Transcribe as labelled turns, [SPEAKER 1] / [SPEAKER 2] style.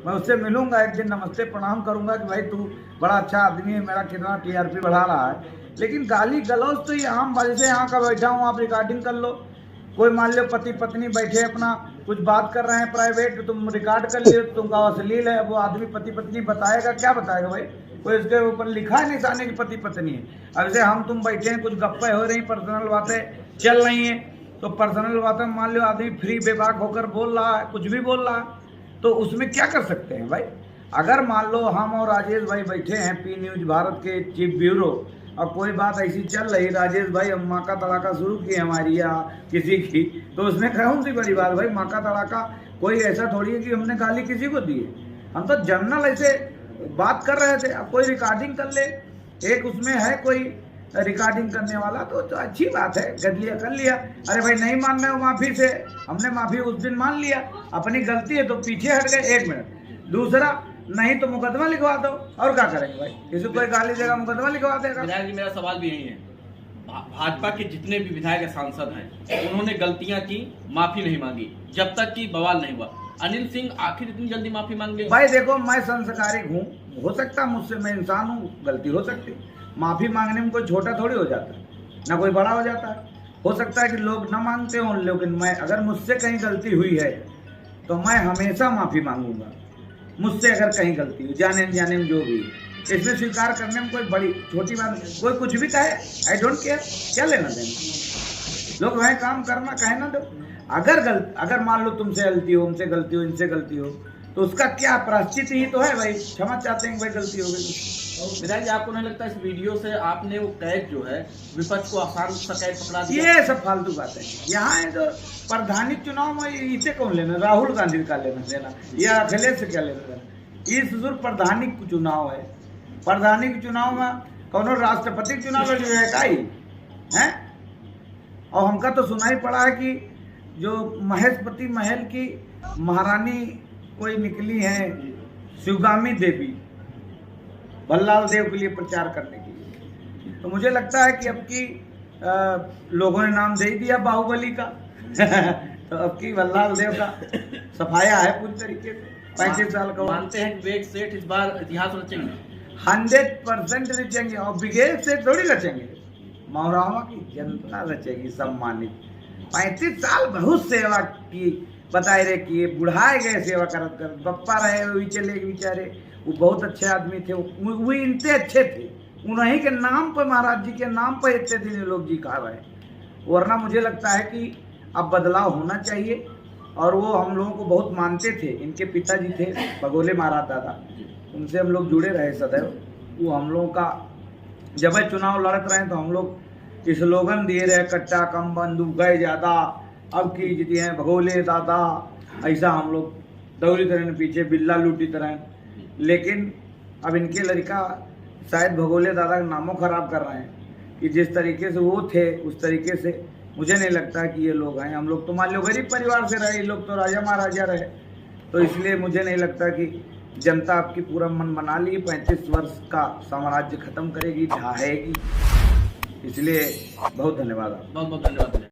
[SPEAKER 1] मैं उससे मिलूंगा एक दिन, नमस्ते प्रणाम करूंगा कि भाई तू बड़ा अच्छा आदमी है, मेरा कितना टीआरपी बढ़ा रहा है। लेकिन गाली गलौज तो ये आम, जैसे यहाँ का बैठा हूँ, आप रिकॉर्डिंग कर लो। कोई मान लो पति पत्नी बैठे अपना कुछ बात कर रहे हैं प्राइवेट, तुम रिकॉर्ड कर लियो, तुमका अश्लील है। वो आदमी पति पत्नी बताएगा, क्या बताएगा भाई? कोई उसके ऊपर लिखा है निशाने की पति पत्नी है। अब जैसे हम तुम बैठे हैं, कुछ गप्पे हो रही, पर्सनल बातें चल रही हैं, तो पर्सनल बातें मान लो आदमी फ्री बेबाक होकर बोल रहा है, कुछ भी बोल रहा है, तो उसमें क्या कर सकते हैं भाई? अगर मान लो हम और राजेश भाई बैठे हैं पी न्यूज भारत के चीफ ब्यूरो, और कोई बात ऐसी चल रही, राजेश भाई हम माँ का तड़ाका शुरू की हमारी या किसी की, तो उसमें कौन सी बड़ी बात भाई? माँ का तड़ाका कोई ऐसा थोड़ी है कि हमने गाली किसी को दी है। हम तो जनरल ऐसे बात कर रहे थे। अब कोई रिकॉर्डिंग कर ले, एक उसमें है कोई रिकॉर्डिंग करने वाला, तो अच्छी बात है, कर लिया। अरे भाई नहीं मान रहे हो माफी से, हमने माफी उस दिन मान लिया, अपनी गलती है तो पीछे हट गए। एक मिनट। दूसरा, नहीं तो मुकदमा लिखवा दो, और क्या करेंगे भाई? किसी कोई गाली देगा मुकदमा लिखवा देगा।
[SPEAKER 2] विधायक जी, मेरा सवाल भी यही है, भाजपा के जितने भी विधायक सांसद हैं उन्होंने गलतियां की, माफी नहीं मांगी, जब तक कि बवाल नहीं हुआ। अनिल सिंह आखिर इतनी जल्दी माफी मांग गए?
[SPEAKER 1] भाई देखो, मैं संस्कारिक हूँ, हो सकता मुझसे, मैं इंसान हूँ, गलती हो सकती। माफी मांगने में कोई छोटा थोड़ी हो जाता है, ना कोई बड़ा हो जाता है। हो सकता है कि लोग ना मांगते हों, लेकिन मैं, अगर मुझसे कहीं गलती हुई है तो मैं हमेशा माफी मांगूंगा। मुझसे अगर कहीं गलती हुई, जाने जाने में जो भी, इसमें स्वीकार करने में कोई बड़ी छोटी बात नहीं। कोई कुछ भी कहे, आई डोंट केयर, क्या लेना देना। लोग वह काम करना, कहे ना दो। अगर मान लो तुमसे गलती हो, उनसे गलती हो, इनसे गलती हो, तो उसका क्या प्रायश्चित ही तो है भाई, क्षमा चाहते हैं भाई गलती हो गई।
[SPEAKER 2] विधायक जी, आपको नहीं लगता इस वीडियो से आपने वो कैद जो है विपक्ष को आसान सा कैद पकड़ा दिया?
[SPEAKER 1] ये सब फालतू बातें यहाँ है। जो प्रधानी चुनाव में इसे कौन लेना? राहुल गांधी का लेना देना या अखिलेश से क्या लेना देना? इस प्रधानी चुनाव है, प्रधानी के चुनाव में कौन राष्ट्रपति के चुनाव में जो है का ही है। और हमका तो सुनाई पड़ा है कि जो महेशपति महल की महारानी कोई निकली है, शिवगामी देवी, भल्लाल देव के लिए प्रचार करने के लिए। तो मुझे लगता है कि अब की लोगों ने नाम दे दिया बाहुबली का तो अब की भल्लाल देव का सफाया है पूरी तरीके से। 35 साल का
[SPEAKER 2] मानते हैं कि विवेक सेठ इस बार इतिहास रचेंगे?
[SPEAKER 1] 100% रचेंगे, और ब्रिगेड से थोड़ी रचेंगे, मौरावा की जनता रचेगी सम्मानित। 35 साल बहुत सेवा की, बताए रे किए, बुढ़ाए गए सेवा करत कर। बप्पा रहे वो चले बेचारे, वो बहुत अच्छे आदमी थे, वो इनसे अच्छे थे, उन्हीं के नाम पर, महाराज जी के नाम पर इतने दिन लोग जी खा रहे। वरना मुझे लगता है कि अब बदलाव होना चाहिए। और वो हम लोगों को बहुत मानते थे, इनके पिताजी थे बगोले महाराज दादा, उनसे हम लोग जुड़े रहे सदैव। वो हम लोगों का, जब चुनाव लड़त रहे तो हम लोग स्लोगन दिए रहे, कट्टा कम बंदूक गए ज़्यादा, अब की जीती हैं भगोले दादा, ऐसा हम लोग दौड़ी तरह पीछे बिल्ला लूटी तरह। लेकिन अब इनके लड़का शायद भगोले दादा का नामों खराब कर रहे हैं कि जिस तरीके से वो थे उस तरीके से मुझे नहीं लगता कि ये लोग हैं। हम लोग तो मान लो गरीब परिवार से रहे, ये लोग तो राजा महाराजा रहे, तो इसलिए मुझे नहीं लगता कि जनता आपकी पूरा मन बना ली 35 वर्ष का साम्राज्य खत्म करेगी, ढाहेगी। इसलिए बहुत धन्यवाद।
[SPEAKER 2] बहुत बहुत धन्यवाद।